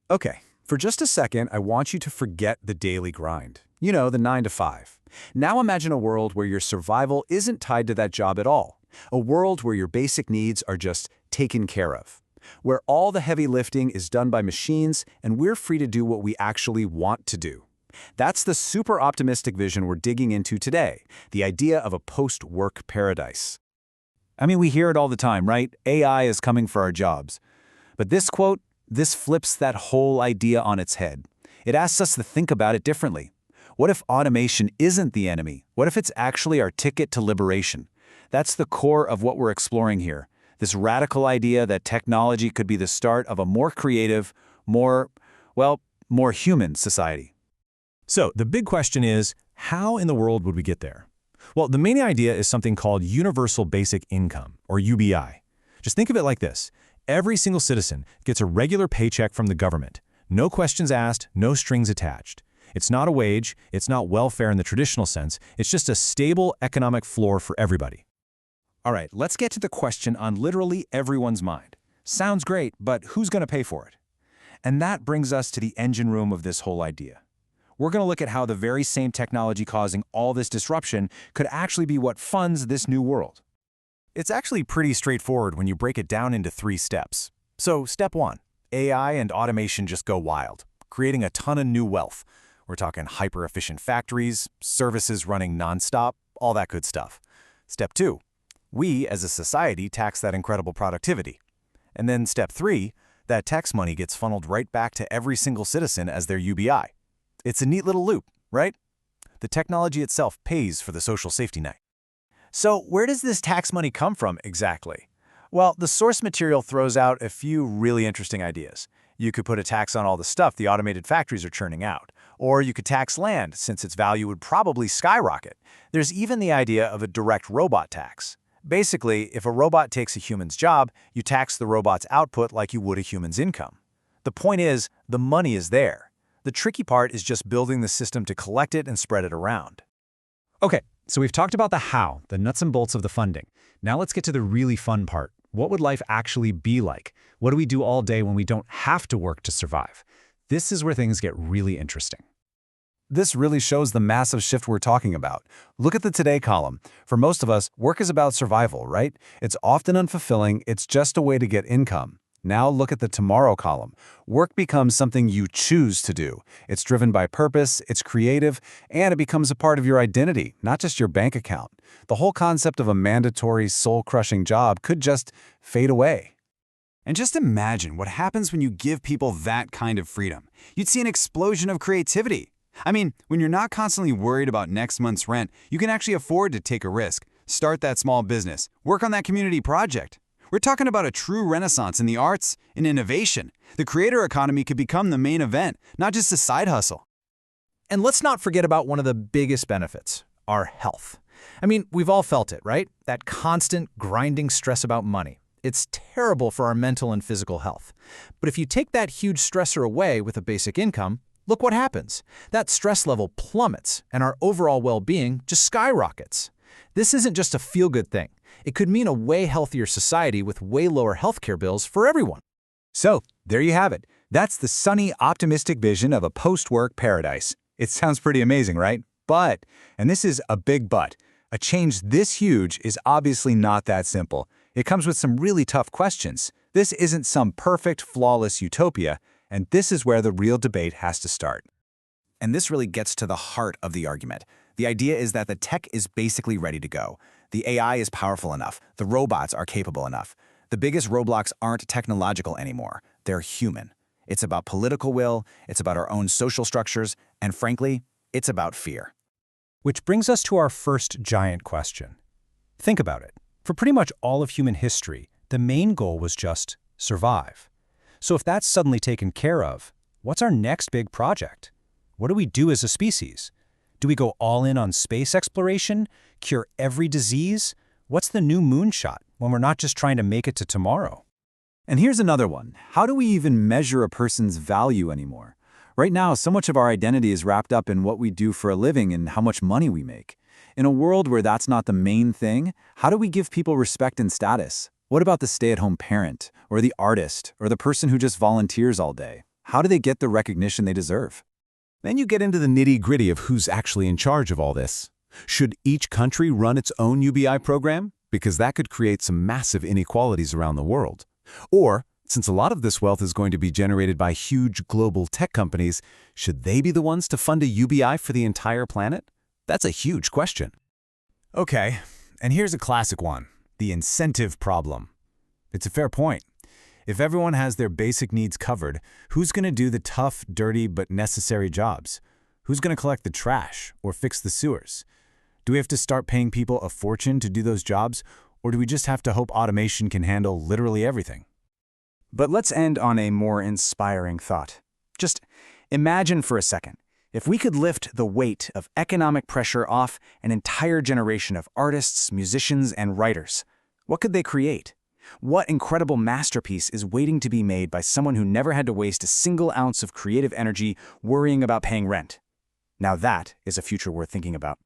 Okay, for just a second, I want you to forget the daily grind. You know, the 9 to 5. Now imagine a world where your survival isn't tied to that job at all. A world where your basic needs are just taken care of. Where all the heavy lifting is done by machines and we're free to do what we actually want to do. That's the super optimistic vision we're digging into today, the idea of a post-work paradise. I mean, we hear it all the time, right? AI is coming for our jobs. But this quote, this flips that whole idea on its head. It asks us to think about it differently. What if automation isn't the enemy? What if it's actually our ticket to liberation? That's the core of what we're exploring here. This radical idea that technology could be the start of a more creative, more human society. So the big question is, how in the world would we get there? Well, the main idea is something called Universal Basic Income, or UBI. Just think of it like this. Every single citizen gets a regular paycheck from the government. No questions asked, no strings attached. It's not a wage, it's not welfare in the traditional sense, it's just a stable economic floor for everybody. All right, let's get to the question on literally everyone's mind. Sounds great, but who's going to pay for it? And that brings us to the engine room of this whole idea. We're going to look at how the very same technology causing all this disruption could actually be what funds this new world. It's actually pretty straightforward when you break it down into 3 steps. So, step 1, AI and automation just go wild, creating a ton of new wealth. We're talking hyper-efficient factories, services running nonstop, all that good stuff. Step 2, we as a society tax that incredible productivity. And then step 3, that tax money gets funneled right back to every single citizen as their UBI. It's a neat little loop, right? The technology itself pays for the social safety net. So where does this tax money come from exactly? Well, the source material throws out a few really interesting ideas. You could put a tax on all the stuff the automated factories are churning out. Or you could tax land, since its value would probably skyrocket. There's even the idea of a direct robot tax. Basically, if a robot takes a human's job, you tax the robot's output like you would a human's income. The point is, the money is there. The tricky part is just building the system to collect it and spread it around. Okay, so we've talked about the how, the nuts and bolts of the funding. Now let's get to the really fun part. What would life actually be like? What do we do all day when we don't have to work to survive? This is where things get really interesting. This really shows the massive shift we're talking about. Look at the Today column. For most of us, work is about survival, right? It's often unfulfilling, it's just a way to get income. Now look at the Tomorrow column. Work becomes something you choose to do. It's driven by purpose, it's creative, and it becomes a part of your identity, not just your bank account. The whole concept of a mandatory, soul-crushing job could just fade away. And just imagine what happens when you give people that kind of freedom. You'd see an explosion of creativity. I mean, when you're not constantly worried about next month's rent, you can actually afford to take a risk, start that small business, work on that community project. We're talking about a true renaissance in the arts and innovation. The creator economy could become the main event, not just a side hustle. And let's not forget about one of the biggest benefits, our health. I mean, we've all felt it, right? That constant grinding stress about money. It's terrible for our mental and physical health. But if you take that huge stressor away with a basic income, look what happens. That stress level plummets, and our overall well-being just skyrockets. This isn't just a feel-good thing. It could mean a way healthier society with way lower healthcare bills for everyone. So, there you have it. That's the sunny, optimistic vision of a post-work paradise. It sounds pretty amazing, right? But, and this is a big but, a change this huge is obviously not that simple. It comes with some really tough questions. This isn't some perfect, flawless utopia, and this is where the real debate has to start. And this really gets to the heart of the argument. The idea is that the tech is basically ready to go. The AI is powerful enough. The robots are capable enough. The biggest roadblocks aren't technological anymore. They're human. It's about political will, it's about our own social structures, and frankly, it's about fear. Which brings us to our first giant question. Think about it. For pretty much all of human history, the main goal was just survive. So if that's suddenly taken care of, what's our next big project? What do we do as a species? Do we go all in on space exploration? Cure every disease? What's the new moonshot when we're not just trying to make it to tomorrow? And here's another one. How do we even measure a person's value anymore? Right now, so much of our identity is wrapped up in what we do for a living and how much money we make. In a world where that's not the main thing, how do we give people respect and status? What about the stay-at-home parent, or the artist, or the person who just volunteers all day? How do they get the recognition they deserve? Then you get into the nitty-gritty of who's actually in charge of all this. Should each country run its own UBI program? Because that could create some massive inequalities around the world. Or, since a lot of this wealth is going to be generated by huge global tech companies, should they be the ones to fund a UBI for the entire planet? That's a huge question. Okay, and here's a classic one, the incentive problem. It's a fair point. If everyone has their basic needs covered, who's going to do the tough, dirty, but necessary jobs? Who's going to collect the trash or fix the sewers? Do we have to start paying people a fortune to do those jobs, or do we just have to hope automation can handle literally everything? But let's end on a more inspiring thought. Just imagine for a second, if we could lift the weight of economic pressure off an entire generation of artists, musicians, and writers, what could they create? What incredible masterpiece is waiting to be made by someone who never had to waste a single ounce of creative energy worrying about paying rent? Now that is a future worth thinking about.